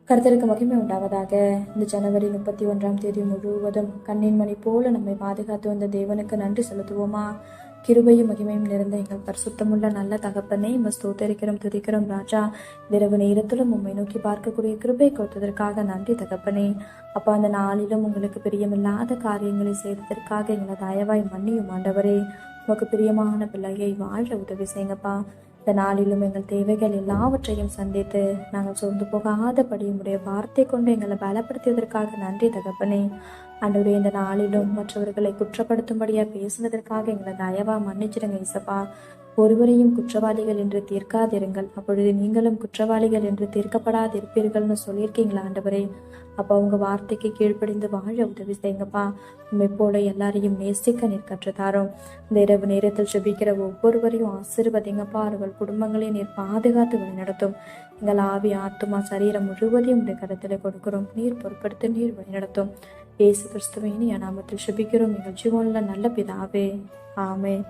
கர்த்தருக்கு மகிமை உண்டாவதாக. இந்த ஜனவரி 31ஆம் தேதி முழுவதும் கண்ணின் மணி போல நம்மை பாதுகாத்து வந்த தேவனுக்கு நன்றி செலுத்துவோமா? கிருபையும் மகிமையும் நிறைந்த எங்கள் பரிசுத்தமுள்ள நல்ல தகப்பனே, ஸ்தோத்தரிக்கிறோம், துதிக்கிறோம் ராஜா. இரவு நேரத்திலும் உம்மை நோக்கி பார்க்கக்கூடிய கிருபை கொடுத்ததற்காக நன்றி தகப்பனே. அப்பா, அந்த நாளிலும் உங்களுக்கு பிரியமில்லாத காரியங்களை செய்ததற்காக எங்களை தயவாய் மன்னியும் ஆண்டவரே. உமக்கு பிரியமான பிள்ளையை வாழ உதவி செய்யுங்கப்பா. இந்த நாளிலும் எங்கள் தேவைகள் எல்லாவற்றையும் சந்தித்து நாங்கள் சோர்ந்து போகாதபடி உடைய வார்த்தை கொண்டு எங்களை பலப்படுத்தியதற்காக நன்றி தகப்பனே. ஆண்டவரே, இந்த நாளிலும் மற்றவர்களை குற்றப்படுத்தும்படியா பேசுனதற்காக எங்களை தயவா மன்னிச்சிடுங்க இசப்பா. ஒருவரையும் குற்றவாளிகள் என்று தீர்க்காதிருங்கள், அப்பொழுது நீங்களும் குற்றவாளிகள் என்று தீர்க்கப்படாதிருப்பீர்கள்னு சொல்லியிருக்கீங்களா ஆண்டவரே. அப்போ உங்க வார்த்தைக்கு கீழ்ப்படிந்து வாழ உதவி செய்யுங்கப்பா. உண்மை போல எல்லாரையும் நேசிக்க நீர் கற்றுத்தாரோம். இந்த இரவு நேரத்தில் ஜெபிக்கிற ஒவ்வொருவரையும் ஆசீர்வதிங்கப்பா. அவர்கள் குடும்பங்களை நீர் பாதுகாத்து வழிநடத்தும். எங்கள் ஆவி, ஆத்துமா, சரீரம் முழுவதையும் உடைய கருத்தில் கொடுக்கிறோம். நீர் பொறுப்படுத்தி நீர் வழிநடத்தும். இயேசு கிறிஸ்துவின் நாமத்தில் ஜெபிக்கிறோம் எங்கள் ஜீவனில் நல்ல பிதாவே. ஆமென்.